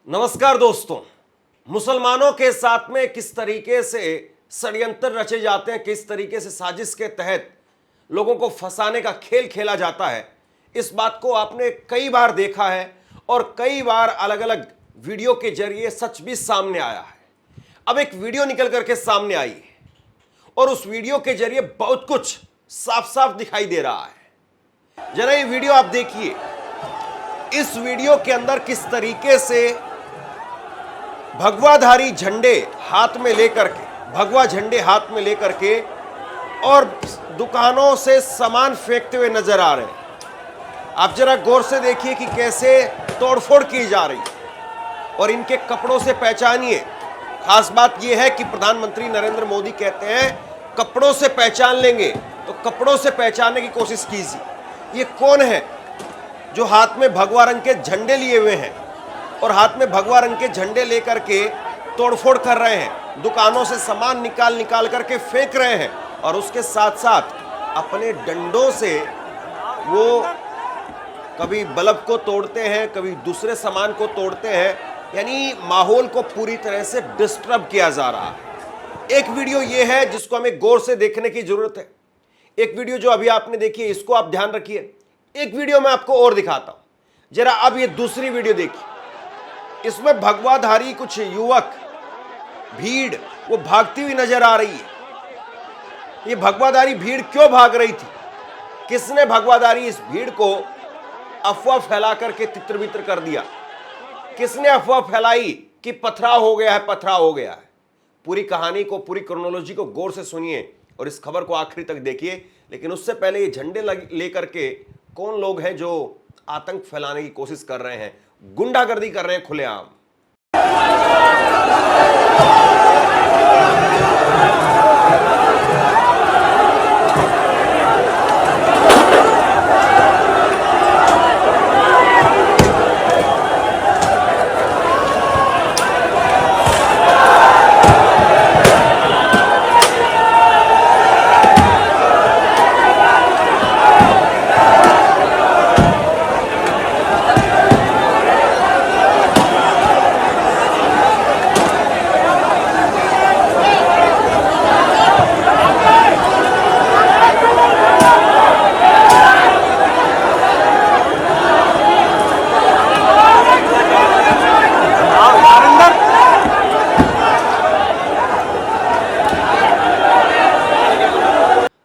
नमस्कार दोस्तों। मुसलमानों के साथ में किस तरीके से षड्यंत्र रचे जाते हैं, किस तरीके से साजिश के तहत लोगों को फंसाने का खेल खेला जाता है, इस बात को आपने कई बार देखा है और कई बार अलग अलग वीडियो के जरिए सच भी सामने आया है। अब एक वीडियो निकल करके सामने आई है और उस वीडियो के जरिए बहुत कुछ साफ साफ दिखाई दे रहा है। जरा ये वीडियो आप देखिए। इस वीडियो के अंदर किस तरीके से भगवाधारी झंडे हाथ में लेकर के, भगवा झंडे हाथ में लेकर के और दुकानों से सामान फेंकते हुए नजर आ रहे हैं। आप जरा गौर से देखिए कि कैसे तोड़फोड़ की जा रही है और इनके कपड़ों से पहचानिए। खास बात यह है कि प्रधानमंत्री नरेंद्र मोदी कहते हैं कपड़ों से पहचान लेंगे, तो कपड़ों से पहचानने की कोशिश कीजिए। ये कौन है जो हाथ में भगवा रंग के झंडे लिए हुए हैं और हाथ में भगवा रंग के झंडे लेकर के तोड़फोड़ कर रहे हैं, दुकानों से सामान निकाल निकाल करके फेंक रहे हैं और उसके साथ साथ अपने डंडों से वो कभी बल्ब को तोड़ते हैं, कभी दूसरे सामान को तोड़ते हैं। यानी माहौल को पूरी तरह से डिस्टर्ब किया जा रहा है। एक वीडियो ये है जिसको हमें गौर से देखने की जरूरत है। एक वीडियो जो अभी आपने देखी है इसको आप ध्यान रखिए। एक वीडियो मैं आपको और दिखाता हूं। जरा अब ये दूसरी वीडियो देखिए। इसमें भगवाधारी कुछ युवक, भीड़ वो भागती हुई नजर आ रही है। ये भगवाधारी भीड़ क्यों भाग रही थी? किसने भगवाधारी इस भीड़ को अफवाह फैला करके तितर बितर कर दिया? किसने अफवाह फैलाई कि पथराव हो गया है, पथराव हो गया है? पूरी कहानी को, पूरी क्रोनोलॉजी को गौर से सुनिए और इस खबर को आखिरी तक देखिए। लेकिन उससे पहले ये झंडे लेकर के कौन लोग हैं जो आतंक फैलाने की कोशिश कर रहे हैं, गुंडागर्दी कर रहे हैं खुलेआम।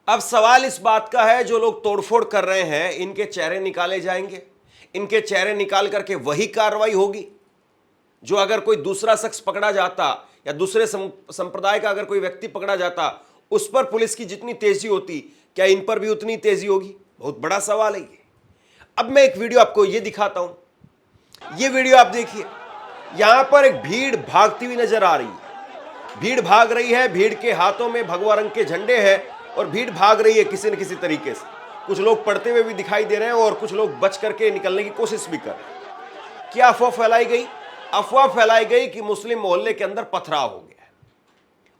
अब सवाल इस बात का है, जो लोग तोड़फोड़ कर रहे हैं इनके चेहरे निकाले जाएंगे? इनके चेहरे निकाल करके वही कार्रवाई होगी जो अगर कोई दूसरा शख्स पकड़ा जाता या दूसरे संप्रदाय का अगर कोई व्यक्ति पकड़ा जाता उस पर पुलिस की जितनी तेजी होती, क्या इन पर भी उतनी तेजी होगी? बहुत बड़ा सवाल है ये। अब मैं एक वीडियो आपको ये दिखाता हूं। ये वीडियो आप देखिए। यहां पर एक भीड़ भागती हुई नजर आ रही है। भीड़ भाग रही है, भीड़ के हाथों में भगवा रंग के झंडे हैं और भीड़ भाग रही है किसी न किसी तरीके से। कुछ लोग पढ़ते हुए भी दिखाई दे रहे हैं और कुछ लोग बच करके निकलने की कोशिश भी कर रहे हैं। क्या अफवाह फैलाई गई? अफवाह फैलाई गई कि मुस्लिम मोहल्ले के अंदर पथराव हो गया है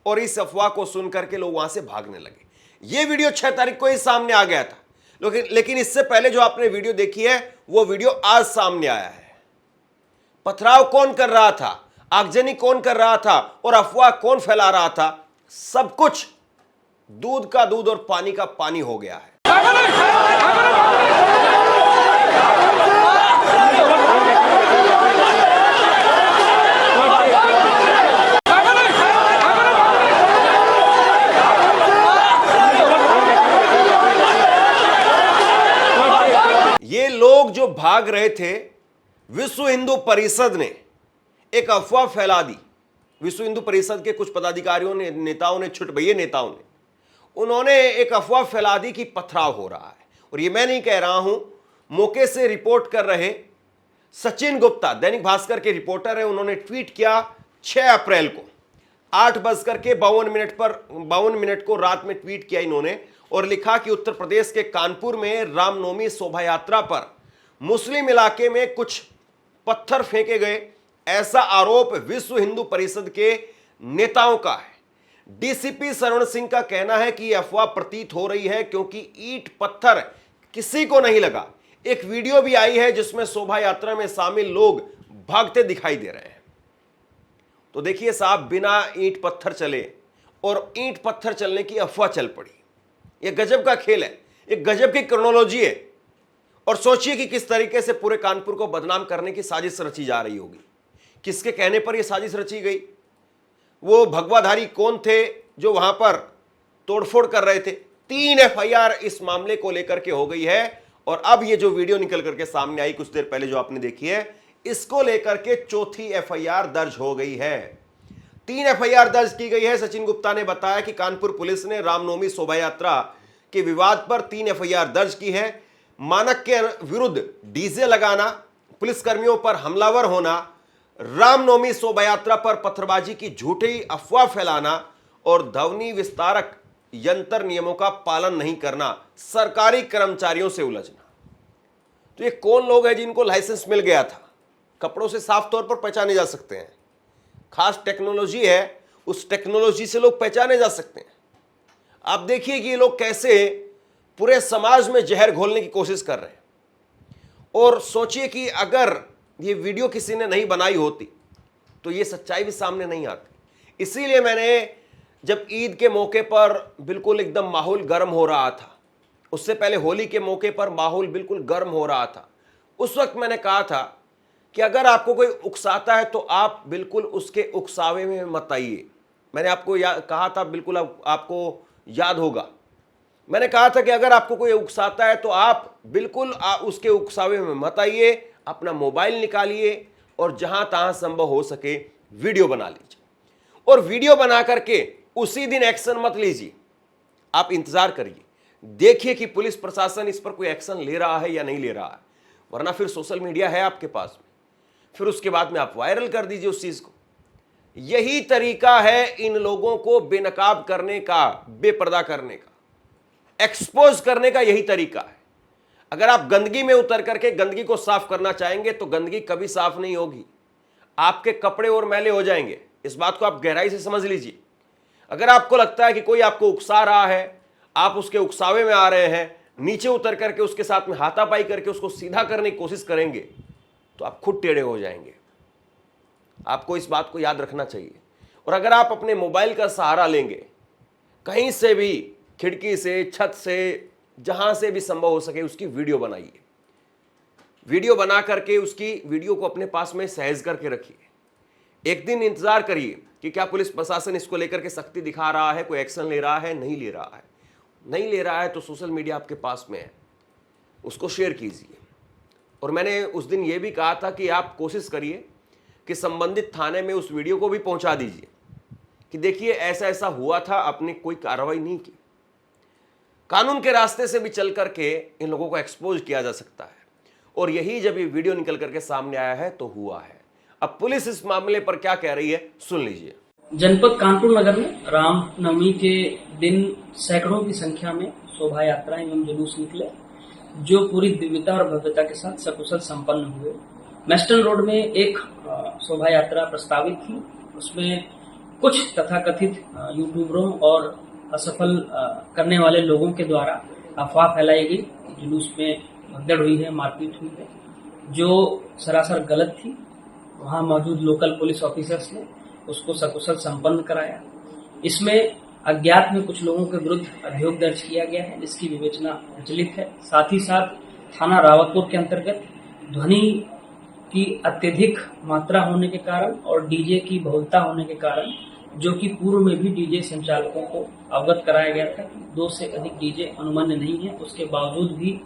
और इस अफवाह को सुन करके लोग वहां से भागने लगे। यह वीडियो 6 तारीख को ही सामने आ गया था, लेकिन इससे पहले जो आपने वीडियो देखी है वो वीडियो आज सामने आया है। पथराव कौन कर रहा था, आगजनी कौन कर रहा था और अफवाह कौन फैला रहा था, सब कुछ दूध का दूध और पानी का पानी हो गया है। ये लोग जो भाग रहे थे, विश्व हिंदू परिषद ने एक अफवाह फैला दी। विश्व हिंदू परिषद के कुछ पदाधिकारियों ने, नेताओं ने, छुटभइये नेताओं ने, उन्होंने एक अफवाह फैला दी कि पथराव हो रहा है। और ये मैं नहीं कह रहा हूं, मौके से रिपोर्ट कर रहे सचिन गुप्ता, दैनिक भास्कर के रिपोर्टर है, उन्होंने ट्वीट किया 6 अप्रैल को 8:52 मिनट को रात में ट्वीट किया इन्होंने और लिखा कि उत्तर प्रदेश के कानपुर में रामनवमी शोभा यात्रा पर मुस्लिम इलाके में कुछ पत्थर फेंके गए, ऐसा आरोप विश्व हिंदू परिषद के नेताओं का है। डीसीपी शरण सिंह का कहना है कि यह अफवाह प्रतीत हो रही है क्योंकि ईंट पत्थर किसी को नहीं लगा। एक वीडियो भी आई है जिसमें शोभा यात्रा में शामिल लोग भागते दिखाई दे रहे हैं। तो देखिए साहब, बिना ईंट पत्थर चले और ईंट पत्थर चलने की अफवाह चल पड़ी। यह गजब का खेल है, एक गजब की क्रोनोलॉजी है। और सोचिए कि किस तरीके से पूरे कानपुर को बदनाम करने की साजिश रची जा रही होगी। किसके कहने पर यह साजिश रची गई? वो भगवाधारी कौन थे जो वहां पर तोड़फोड़ कर रहे थे? 3 एफआईआर इस मामले को लेकर के हो गई है। और अब ये जो वीडियो निकल करके सामने आई कुछ देर पहले जो आपने देखी है, इसको लेकर के चौथी एफआईआर दर्ज हो गई है। 3 एफआईआर दर्ज की गई है। सचिन गुप्ता ने बताया कि कानपुर पुलिस ने रामनवमी शोभा यात्रा के विवाद पर 3 एफआईआर दर्ज की है। मानक के विरुद्ध डीजे लगाना, पुलिसकर्मियों पर हमलावर होना, रामनवमी शोभा यात्रा पर पत्थरबाजी की झूठी अफवाह फैलाना और ध्वनि विस्तारक यंत्र नियमों का पालन नहीं करना, सरकारी कर्मचारियों से उलझना। तो ये कौन लोग हैं जिनको लाइसेंस मिल गया था? कपड़ों से साफ तौर पर पहचाने जा सकते हैं। खास टेक्नोलॉजी है, उस टेक्नोलॉजी से लोग पहचाने जा सकते हैं। आप देखिए कि ये लोग कैसे पूरे समाज में जहर घोलने की कोशिश कर रहे हैं। और सोचिए कि अगर ये वीडियो किसी ने नहीं बनाई होती तो ये सच्चाई भी सामने नहीं आती। इसीलिए मैंने जब ईद के मौके पर बिल्कुल एकदम माहौल गर्म हो रहा था, उससे पहले होली के मौके पर माहौल बिल्कुल गर्म हो रहा था, उस वक्त मैंने कहा था कि अगर आपको कोई उकसाता है तो आप बिल्कुल उसके उकसावे में मत आइए। मैंने आपको कहा था, बिल्कुल आपको याद होगा, मैंने कहा था कि अगर आपको कोई उकसाता है तो आप बिल्कुल उसके उकसावे में मत आइए, अपना मोबाइल निकालिए और जहां तहां संभव हो सके वीडियो बना लीजिए। और वीडियो बना करके उसी दिन एक्शन मत लीजिए, आप इंतजार करिए, देखिए कि पुलिस प्रशासन इस पर कोई एक्शन ले रहा है या नहीं ले रहा है। वरना फिर सोशल मीडिया है आपके पास में, फिर उसके बाद में आप वायरल कर दीजिए उस चीज को। यही तरीका है इन लोगों को बेनकाब करने का, बेपर्दा करने का, एक्सपोज करने का, यही तरीका है। अगर आप गंदगी में उतर करके गंदगी को साफ करना चाहेंगे तो गंदगी कभी साफ नहीं होगी, आपके कपड़े और मैले हो जाएंगे। इस बात को आप गहराई से समझ लीजिए। अगर आपको लगता है कि कोई आपको उकसा रहा है, आप उसके उकसावे में आ रहे हैं, नीचे उतर करके उसके साथ में हाथापाई करके उसको सीधा करने की कोशिश करेंगे तो आप खुद टेढ़े हो जाएंगे। आपको इस बात को याद रखना चाहिए। और अगर आप अपने मोबाइल का सहारा लेंगे, कहीं से भी, खिड़की से, छत से, जहां से भी संभव हो सके उसकी वीडियो बनाइए। वीडियो बना करके उसकी वीडियो को अपने पास में सहज करके रखिए। एक दिन इंतजार करिए कि क्या पुलिस प्रशासन इसको लेकर के सख्ती दिखा रहा है, कोई एक्शन ले रहा है, नहीं ले रहा है। नहीं ले रहा है तो सोशल मीडिया आपके पास में है, उसको शेयर कीजिए। और मैंने उस दिन यह भी कहा था कि आप कोशिश करिए कि संबंधित थाने में उस वीडियो को भी पहुंचा दीजिए कि देखिए ऐसा ऐसा हुआ था, आपने कोई कार्रवाई नहीं की। कानून के रास्ते से भी चल करके इन लोगों को एक्सपोज किया जा सकता है। और यही जब ये वीडियो निकल करके सामने आया है तो हुआ है। अब पुलिस इस मामले पर क्या कह रही है, सुन लीजिए। जनपद कानपुर नगर में रामनवमी के दिन सैकड़ों की संख्या में शोभा यात्रा एवं जुलूस निकले, जो पूरी दिव्यता और भव्यता के साथ सकुशल संपन्न हुए। मेस्टन रोड में एक शोभा यात्रा प्रस्तावित थी, उसमें कुछ तथाकथित यूट्यूबरों और असफल करने वाले लोगों के द्वारा अफवाह फैलाई गई। जुलूस में भगदड़ हुई है, मारपीट हुई है, जो सरासर गलत थी। वहां मौजूद लोकल पुलिस ऑफिसर्स ने उसको सकुशल संपन्न कराया। इसमें अज्ञात में कुछ लोगों के विरुद्ध अभियोग दर्ज किया गया है, जिसकी विवेचना प्रचलित है। साथ ही साथ थाना रावतपुर के अंतर्गत ध्वनि की अत्यधिक मात्रा होने के कारण और डीजे की बहुलता होने के कारण, जो कि पूर्व में भी डीजे संचालकों को अवगत कराया गया था कि 2 से अधिक डीजे अनुमन्य नहीं है, उसके बावजूद भी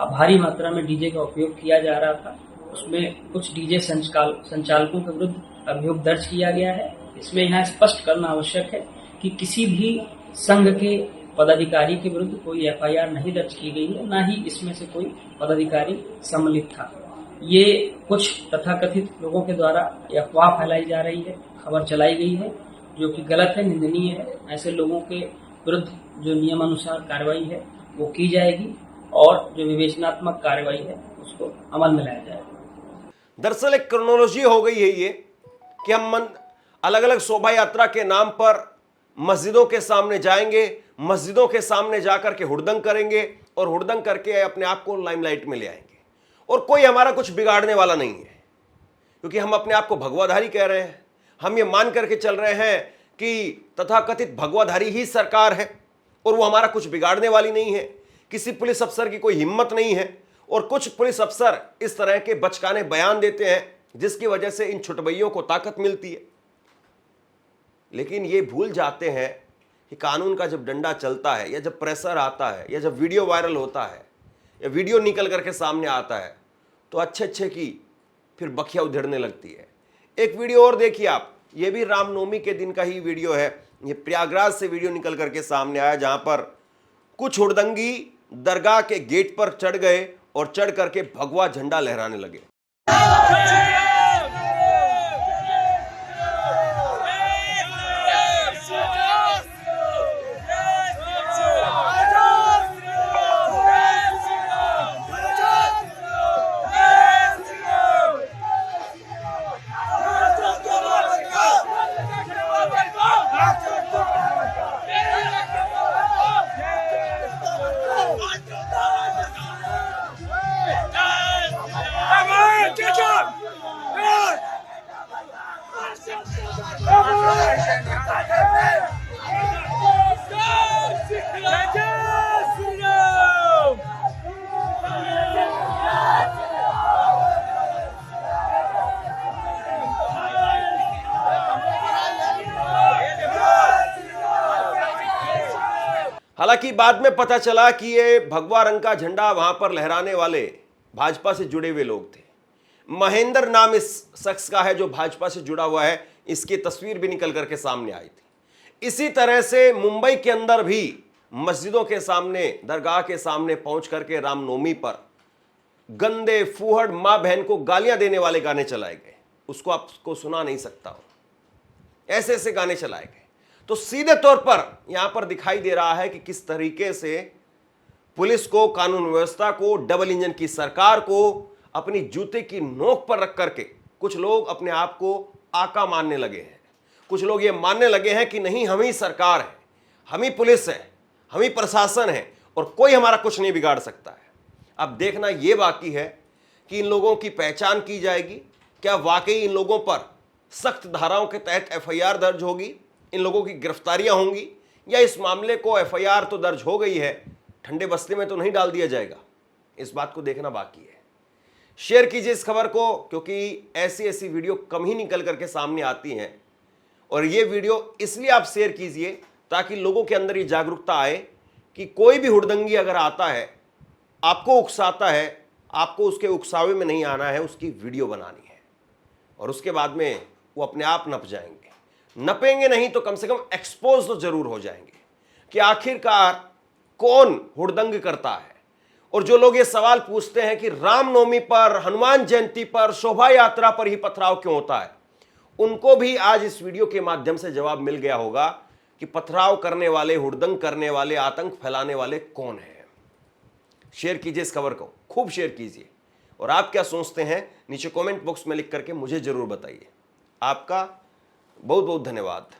भारी मात्रा में डीजे का उपयोग किया जा रहा था। उसमें कुछ डीजे संचालकों के विरुद्ध अभियोग दर्ज किया गया है। इसमें यहाँ स्पष्ट करना आवश्यक है कि किसी भी संघ के पदाधिकारी के विरुद्ध कोई एफआईआर नहीं दर्ज की गई है, न ही इसमें से कोई पदाधिकारी सम्मिलित था। ये कुछ तथाकथित लोगों के द्वारा अफवाह फैलाई जा रही है, खबर चलाई गई है, जो कि गलत है, निंदनीय है। ऐसे लोगों के विरुद्ध जो नियमानुसार कार्रवाई है वो की जाएगी और जो विवेचनात्मक कार्रवाई है उसको अमल में लाया जाएगा। दरअसल एक क्रोनोलॉजी हो गई है ये कि हम अलग अलग शोभा यात्रा के नाम पर मस्जिदों के सामने जाएंगे, मस्जिदों के सामने जाकर के हुड़दंग करेंगे और हुड़दंग करके अपने आप को लाइमलाइट में ले आएंगे। और कोई हमारा कुछ बिगाड़ने वाला नहीं है, क्योंकि हम अपने आप को भगवाधारी कह रहे हैं, हम ये मान करके चल रहे हैं कि तथाकथित भगवाधारी ही सरकार है और वो हमारा कुछ बिगाड़ने वाली नहीं है। किसी पुलिस अफसर की कोई हिम्मत नहीं है और कुछ पुलिस अफसर इस तरह के बचकाने बयान देते हैं जिसकी वजह से इन छुटभइयों को ताकत मिलती है। लेकिन ये भूल जाते हैं कि कानून का जब डंडा चलता है या जब प्रेशर आता है या जब वीडियो वायरल होता है या वीडियो निकल करके सामने आता है तो अच्छे की फिर बखिया उधेड़ने लगती है। एक वीडियो और देखिए आप, ये भी रामनवमी के दिन का ही वीडियो है। ये प्रयागराज से वीडियो निकल करके सामने आया जहां पर कुछ हुड़दंगी दरगाह के गेट पर चढ़ गए और चढ़ करके भगवा झंडा लहराने लगे। हालांकि बाद में पता चला कि ये भगवा रंग का झंडा वहां पर लहराने वाले भाजपा से जुड़े हुए लोग थे। महेंद्र नाम इस शख्स का है जो भाजपा से जुड़ा हुआ है, इसकी तस्वीर भी निकल करके सामने आई थी। इसी तरह से मुंबई के अंदर भी मस्जिदों के सामने, दरगाह के सामने पहुंच करके रामनवमी पर गंदे फूहड़ मां बहन को गालियां देने वाले गाने चलाए गए। उसको आपको सुना नहीं सकता हूं, ऐसे ऐसे गाने चलाए गए। तो सीधे तौर पर यहां पर दिखाई दे रहा है कि किस तरीके से पुलिस को, कानून व्यवस्था को, डबल इंजन की सरकार को अपनी जूते की नोक पर रख करके कुछ लोग अपने आप को आका मानने लगे हैं। कुछ लोग ये मानने लगे हैं कि नहीं, हम ही सरकार है, हम ही पुलिस है, हम ही प्रशासन है और कोई हमारा कुछ नहीं बिगाड़ सकता है। अब देखना यह बाकी है कि इन लोगों की पहचान की जाएगी, क्या वाकई इन लोगों पर सख्त धाराओं के तहत एफआईआर दर्ज होगी, इन लोगों की गिरफ्तारियां होंगी, या इस मामले को एफआईआर तो दर्ज हो गई है, ठंडे बस्ते में तो नहीं डाल दिया जाएगा। इस बात को देखना बाकी है। शेयर कीजिए इस खबर को, क्योंकि ऐसी ऐसी वीडियो कम ही निकल करके सामने आती हैं। और ये वीडियो इसलिए आप शेयर कीजिए ताकि लोगों के अंदर ये जागरूकता आए कि कोई भी हुड़दंगी अगर आता है, आपको उकसाता है, आपको उसके उकसावे में नहीं आना है, उसकी वीडियो बनानी है और उसके बाद में वो अपने आप नप जाएंगे। नपेंगे नहीं तो कम से कम एक्सपोज तो जरूर हो जाएंगे कि आखिरकार कौन हुड़दंग करता है। और जो लोग ये सवाल पूछते हैं कि रामनवमी पर, हनुमान जयंती पर, शोभा यात्रा पर ही पथराव क्यों होता है, उनको भी आज इस वीडियो के माध्यम से जवाब मिल गया होगा कि पथराव करने वाले, हुड़दंग करने वाले, आतंक फैलाने वाले कौन है। शेयर कीजिए इस खबर को, खूब शेयर कीजिए। और आप क्या सोचते हैं नीचे कमेंट बॉक्स में लिख करके मुझे जरूर बताइए। आपका बहुत बहुत धन्यवाद।